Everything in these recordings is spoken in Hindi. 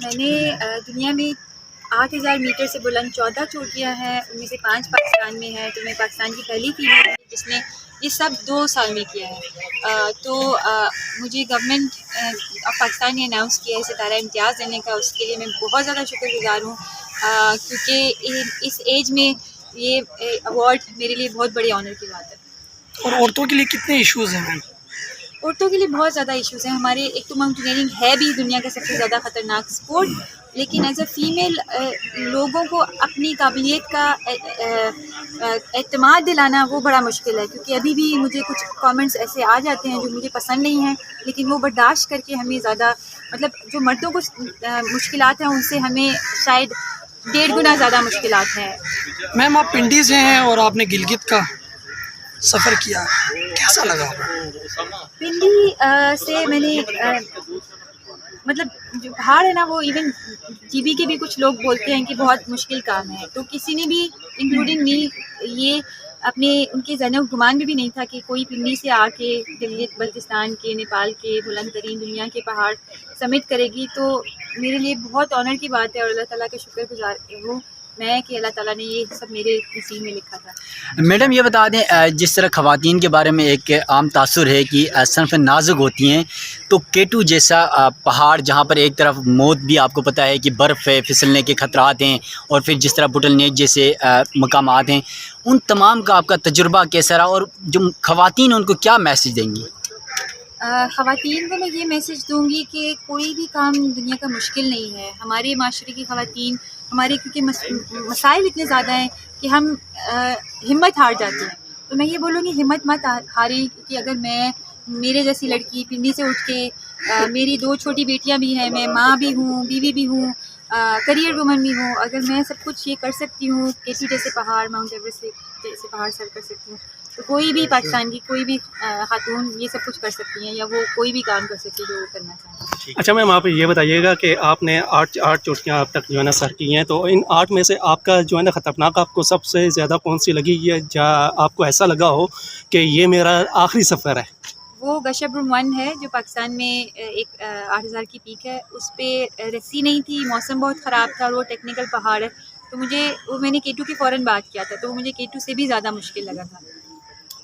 मैंने दुनिया में 8,000 मीटर से बुलंद 14 चोटियाँ हैं, उनमें से 5 पाकिस्तान में है। तो मैं पाकिस्तान की पहली फीमेल हूँ जिसने ये सब 2 साल में किया है। मुझे गवर्नमेंट ऑफ पाकिस्तान ने अनाउंस किया है सितारा इम्तियाज़ देने का, उसके लिए मैं बहुत ज़्यादा शुक्रगुज़ार हूँ, क्योंकि इस एज में ये अवार्ड मेरे लिए बहुत बड़ी ऑनर की बात है। और औरतों के लिए कितने इश्यूज़ हैं मैम? औरतों के लिए बहुत ज़्यादा इश्यूज़ हैं हमारे। एक तो माउंटेनियरिंग है भी दुनिया का सबसे ज़्यादा ख़तरनाक स्पोर्ट, लेकिन एज अ फ़ीमेल लोगों को अपनी काबिलियत का एतमाद दिलाना वो बड़ा मुश्किल है, क्योंकि अभी भी मुझे कुछ कमेंट्स ऐसे आ जाते हैं जो मुझे पसंद नहीं हैं, लेकिन वो बर्दाश्त करके हमें ज़्यादा मतलब जो मर्दों को मुश्किलात हैं उनसे हमें शायद 1.5 गुना ज़्यादा मुश्किलात हैं। मैम आप पिंडी से हैं और आपने गिलगित का सफ़र किया, कैसा लगा? पिंडी से मैंने मतलब जो पहाड़ है ना, वो इवन जीबी के भी कुछ लोग बोलते हैं कि बहुत मुश्किल काम है। तो किसी ने भी इंक्लूडिंग मी ये अपने उनके ज़हन गुमान में भी नहीं था कि कोई पिंडी से आके गिलगित बल्तिस्तान के, नेपाल के बुलंद तरीन दुनिया के पहाड़ समिट करेगी। तो मेरे लिए बहुत ऑनर की बात है और अल्लाह ताला का शुक्रगुज़ार हूँ मैं कि अल्लाह ताला ने ये सब मेरे नसीब में लिखा था। मैडम ये बता दें, जिस तरह ख़वातीन के बारे में एक आम तासुर है कि सनफ़ नाजुक होती हैं, तो केटू जैसा पहाड़ जहाँ पर एक तरफ मौत भी आपको पता है कि बर्फ़ है, फिसलने के ख़तरात हैं, और फिर जिस तरह बुटल नेक जैसे मकामात हैं, उन तमाम का आपका तजुर्बा कैसा रहा और जो ख़वातीन हैं उनको क्या मैसेज देंगी? ख़वातीन को मैं ये मैसेज दूँगी कि कोई भी काम दुनिया का मुश्किल नहीं है। हमारे माशरे की ख़वातीन हमारे क्योंकि मसाइल इतने ज़्यादा हैं कि हम हिम्मत हार जाते हैं। तो मैं ये बोलूँगी हिम्मत मत हारें, क्योंकि अगर मैं मेरे जैसी लड़की पिंडी से उठ के मेरी 2 छोटी बेटियाँ भी हैं, मैं माँ भी हूँ, बीवी भी हूँ, करियर वुमन भी हूँ, अगर मैं सब कुछ ये कर सकती हूँ, केटू जैसे पहाड़, माउंट एवरेस्ट जैसे पहाड़ सर कर सकती हूँ, तो कोई भी पाकिस्तान की कोई भी खातून ये सब कुछ कर सकती हैं, या वो कोई भी काम कर सकती है जो वो करना चाहें। अच्छा मैम, आप ये बताइएगा कि आपने 8 चोटियाँ अब तक जो है ना सर की हैं, तो इन 8 में से आपका जो है ना ख़तरनाक आपको सबसे ज़्यादा कौन सी लगी है, जहाँ आपको ऐसा लगा हो कि ये मेरा आखिरी सफ़र है? वो गशब्रुम 1 है जो पाकिस्तान में एक 8,000 की पीक है। उस पे रस्सी नहीं थी, मौसम बहुत ख़राब था और वो टेक्निकल पहाड़ है, तो मैंने केटू की फ़ौरन बात किया था, तो वो मुझे केटू से भी ज़्यादा मुश्किल लगा था।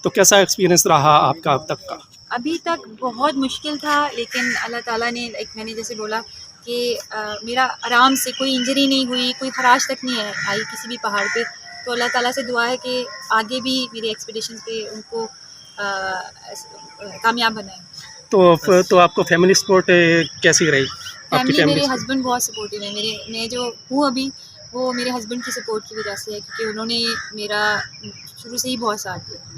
तो कैसा एक्सपीरियंस रहा आपका अब तक का? अभी तक बहुत मुश्किल था, लेकिन अल्लाह ताला ने मैंने जैसे बोला कि मेरा आराम से कोई इंजरी नहीं हुई, कोई खराश तक नहीं आई किसी भी पहाड़ पे। तो अल्लाह ताला से दुआ है कि आगे भी मेरी एक्सपीडिशंस पे उनको कामयाब बनाएं। तो आपको फैमिली सपोर्ट कैसी रही? आपकी फैमिली, मेरे फैमिली? हस्बैंड बहुत सपोर्टिव है। मैं जो हूँ अभी, वो मेरे हस्बैंड की सपोर्ट की वजह से है, क्योंकि उन्होंने मेरा शुरू से ही बहुत साथ दिया।